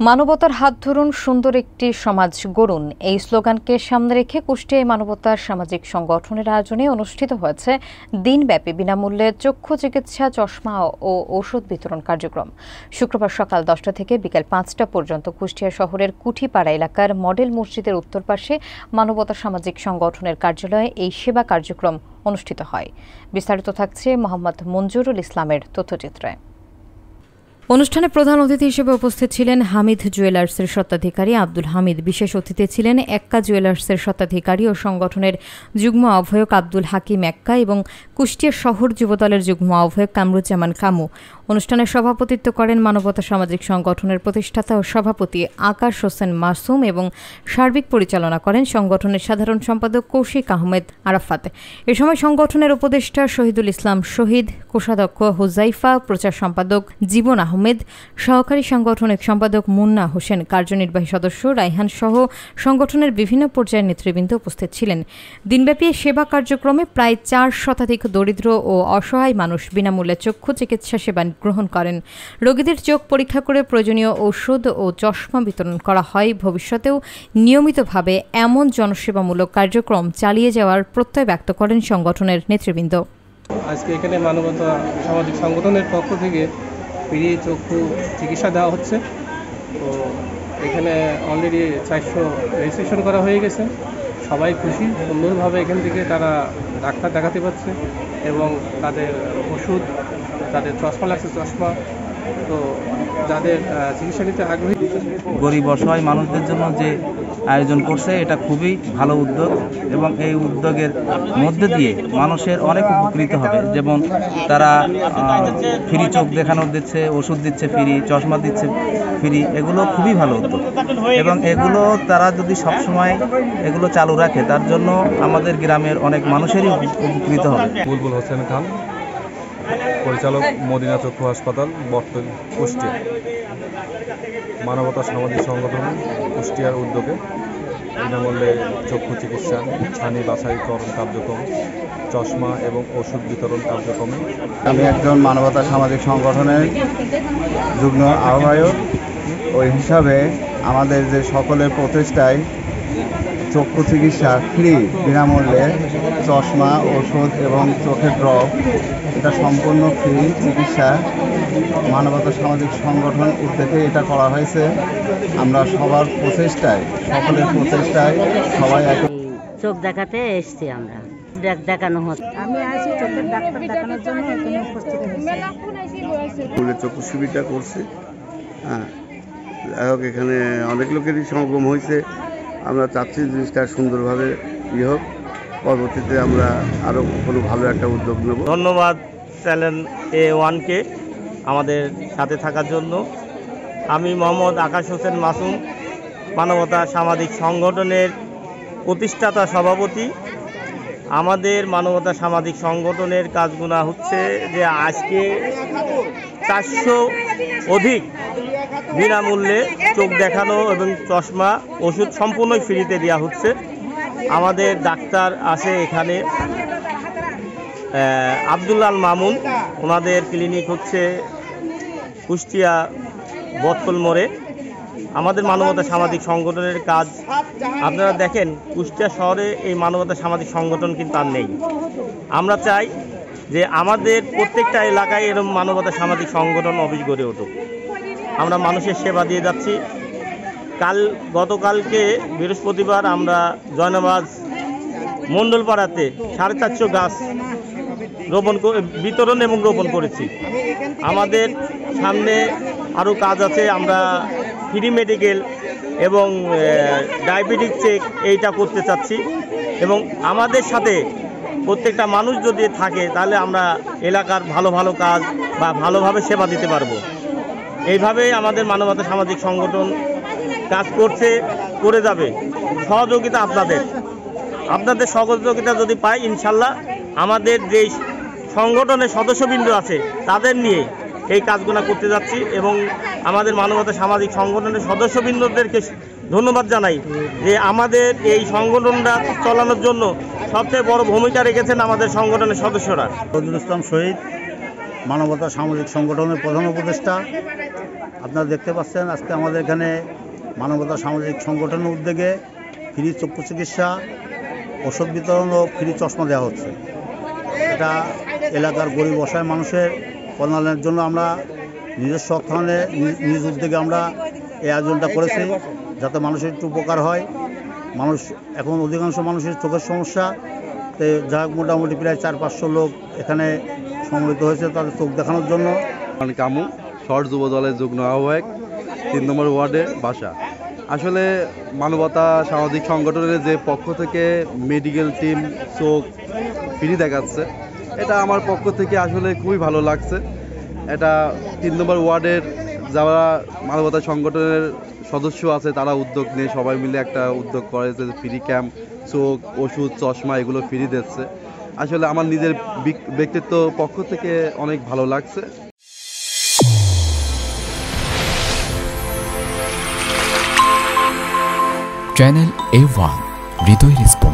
মানবতার হাত ধরুন, সুন্দর একটি সমাজ গড়ুন, এই স্লোগানকে সামনে রেখে কুষ্টিয়ায় মানবতার সামাজিক সংগঠনের আয়োজনে অনুষ্ঠিত হয়েছে দিনব্যাপী বিনামূল্যে চক্ষু চিকিৎসা, চশমা ও ঔষধ বিতরণ কার্যক্রম। শুক্রবার সকাল 10টা থেকে বিকেল 5টা পর্যন্ত কুষ্টিয়া শহরের কুঠিপাড়া এলাকার মডেল মসজিদের উত্তর পাশে মানবতা সামাজিক সংগঠনের কার্যালয়ে এই সেবা কার্যক্রম অনুষ্ঠিত হয়। বিস্তারিত থাকছে মোহাম্মদ মঞ্জুরুল ইসলামের তথ্যচিত্রে। অনুষ্ঠানে প্রধান অতিথি হিসেবে উপস্থিত ছিলেন হামিদ জুয়েলার্সের স্বত্বাধিকারী আব্দুল হামিদ। বিশেষ অতিথি ছিলেন এক্কা জুয়েলার্সের স্বত্বাধিকারী ও সংগঠনের যুগ্ম আহ্বায়ক আব্দুল হাকিম এক্কা এবং কুষ্টিয়া শহর যুবদলের যুগ্ম আহ্বায়ক কামরুজ্জামান কামু। অনুষ্ঠানে সভাপতিত্ব করেন মানবতা সামাজিক সংগঠনের প্রতিষ্ঠাতা ও সভাপতি আকাশ হোসেন মাসুম এবং সার্বিক পরিচালনা করেন সংগঠনের সাধারণ সম্পাদক কৌশিক আহমেদ আরাফাত। এ সময় সংগঠনের উপদেষ্টা শহীদুল ইসলাম শহীদ, কোষাধ্যক্ষ হুজাইফা, প্রচার সম্পাদক জীবন আহমেদ, সহকারী সাংগঠনিক সম্পাদক মুন্না হোসেন, কার্যনির্বাহী সদস্য রাইহান সহ সংগঠনের বিভিন্ন পর্যায়ের নেতৃবৃন্দ উপস্থিত ছিলেন। দিনব্যাপী সেবা কার্যক্রমে প্রায় 4 শতাধিক দরিদ্র ও অসহায় মানুষ বিনামূল্যে চক্ষু চিকিৎসা সেবা গ্রহণ করেন। রোগীদের চোখ পরীক্ষা করে প্রয়োজনীয় ঔষধ ও চশমা বিতরণ করা হয়। ভবিষ্যতেও নিয়মিতভাবে এমন জনসেবামূলক কার্যক্রম চালিয়ে যাওয়ার প্রত্যয় ব্যক্ত করেন সংগঠনের নেতৃবৃন্দ। আজকে এখানে মানবতা সামাজিক সংগঠনের পক্ষ থেকে ফ্রি চক্ষু চিকিৎসা দেওয়া হচ্ছে। তো এখানে অলরেডি 400 রেজিস্ট্রেশন করা হয়ে গেছে। সবাই খুশি, সুন্দরভাবে এখান থেকে তারা ডাক্তার দেখাতে পারছে এবং তাদের ওষুধ, তাদের চশমা লাগছে চশমা, তো যাদের চিকিৎসা নিতে আগ্রহী গরিব অসহায় মানুষদের জন্য যে আয়োজন করছে এটা খুবই ভালো উদ্যোগ এবং এই উদ্যোগের মধ্যে দিয়ে মানুষের অনেক উপকৃত হবে। যেমন তারা ফ্রি চোখ দেখানোর দিচ্ছে, ওষুধ দিচ্ছে ফ্রি, চশমা দিচ্ছে ফ্রি, এগুলো খুবই ভালো উদ্যোগ এবং এগুলো তারা যদি সবসময় এগুলো চালু রাখে তার জন্য আমাদের গ্রামের অনেক মানুষেরই উপকৃত হবে। বুলবুল হোসেন খান, পরিচালক, মদিনা চক্ষু হাসপাতাল, বর্তমান কুষ্টিয়া। মানবতা সামাজিক সংগঠন কুষ্টিয়ার উদ্যোগে বিনামূল্যে চক্ষু চিকিৎসা, ছানি বাছাইকরণ কার্যক্রম, চশমা এবং ওষুধ বিতরণ কার্যক্রমে আমি একজন মানবতা সামাজিক সংগঠনের যুগ্ম আহ্বায়ক। ওই হিসাবে আমাদের যে সকলের প্রচেষ্টায় চক্ষু চিকিৎসা ফ্রি, বিনামূল্যে চশমা, ওষুধ এবং চোখের ড্রপ, এটা সম্পূর্ণ ফ্রি চিকিৎসা মানবতা সামাজিক সংগঠন উদ্যোগে এটা করা হয়েছে। আমরা সবার প্রচেষ্টায়, সকলের প্রচেষ্টায় সবাই চোখ দেখাতে এসছি। আমরা দেখানো হচ্ছে, আমি আসি চোখের ডাক্তার দেখানোর জন্য এখানে উপস্থিত হয়েছি। চক্ষু শিবিরটা করছি। হ্যাঁ, যাই হোক, এখানে অনেক লোকেরই সমাগম হয়েছে। আমরা চাচ্ছি জিনিসটা সুন্দরভাবে হোক। পরবর্তীতে আমরা আরও কোনো ভালো একটা উদ্যোগ নেব। ধন্যবাদ চ্যানেল A1কে আমাদের সাথে থাকার জন্য। আমি মোহাম্মদ আকাশ হোসেন মাসুম, মানবতা সামাজিক সংগঠনের প্রতিষ্ঠাতা সভাপতি। আমাদের মানবতা সামাজিক সংগঠনের কাজগুলো হচ্ছে যে আজকে 400 অধিক বিনামূল্যে চোখ দেখানো এবং চশমা, ওষুধ সম্পূর্ণই ফ্রিতে দেওয়া হচ্ছে। আমাদের ডাক্তার আছে এখানে আব্দুল্লাল মামুন, ওনাদের ক্লিনিক হচ্ছে কুষ্টিয়া বটতল মোড়ে। আমাদের মানবতা সামাজিক সংগঠনের কাজ আপনারা দেখেন, কুষ্টিয়া শহরে এই মানবতা সামাজিক সংগঠন কিন্তু আর নেই। আমরা চাই যে আমাদের প্রত্যেকটা এলাকায় এরকম মানবতা সামাজিক সংগঠন অফিস গড়ে উঠুক। আমরা মানুষের সেবা দিয়ে যাচ্ছি। গতকালকে বৃহস্পতিবার আমরা জয়নাবাজ মণ্ডলপাড়াতে 450 গাছ বিতরণ এবং রোপণ করেছি। আমাদের সামনে আরও কাজ আছে। আমরা ফ্রি মেডিকেল এবং ডায়াবেটিক চেক এইটা করতে চাচ্ছি এবং আমাদের সাথে প্রত্যেকটা মানুষ যদি থাকে তাহলে আমরা এলাকার ভালো ভালো কাজ বা ভালোভাবে সেবা দিতে পারবো। এইভাবেই আমাদের মানবতা সামাজিক সংগঠন কাজ করে যাবে। সহযোগিতা আপনাদের সহযোগিতা যদি পাই, ইনশাল্লাহ আমাদের যে সংগঠনের সদস্যবৃন্দ আছে তাদের নিয়ে এই কাজগুলো করতে যাচ্ছি এবং আমাদের মানবতা সামাজিক সংগঠনের সদস্যবৃন্দদেরকে ধন্যবাদ জানাই যে আমাদের এই সংগঠনটা চালানোর জন্য সবচেয়ে বড় ভূমিকা রেখেছেন আমাদের সংগঠনের সদস্যরা। শহীদুল ইসলাম শহীদ, মানবতা সামাজিক সংগঠনের প্রধান উপদেষ্টা। আপনারা দেখতে পাচ্ছেন আজকে আমাদের এখানে মানবতা সামাজিক সংগঠনের উদ্যোগে ফ্রি চক্ষু চিকিৎসা, ওষুধ বিতরণ ও ফ্রি চশমা দেওয়া হচ্ছে। এটা এলাকার গরিব অসহায় মানুষের কল্যাণের জন্য আমরা নিজস্ব অর্থায়নে নিজ উদ্যোগে আমরা এই আয়োজনটা করেছি, যাতে মানুষের একটু উপকার হয়। মানুষ এখন অধিকাংশ মানুষের চোখের সমস্যা, তো যা মোটামুটি প্রায় 400-500 লোক এখানে সমবেত হয়েছে তাদের চোখ দেখানোর জন্য। কামু শহর যুব দলের যুগ্ম আহ্বায়ক, 3 নম্বর ওয়ার্ডে বাসা। আসলে মানবতা সামাজিক সংগঠনের যে পক্ষ থেকে মেডিকেল টিম চোখ ফ্রি দেখাচ্ছে, এটা আমার পক্ষ থেকে আসলে খুবই ভালো লাগছে। এটা 3 নম্বর ওয়ার্ডের যারা মানবতা সংগঠনের সদস্য আছে তারা উদ্যোগ নিয়ে সবাই মিলে একটা উদ্যোগ করে যে ফ্রি ক্যাম্প, চোখ, ওষুধ, চশমা এগুলো ফ্রি দিচ্ছে। আসলে আমার নিজের ব্যক্তিত্ব পক্ষ থেকে অনেক ভালো লাগছে। চ্যানেল A1 হৃদয় রেসপন্স।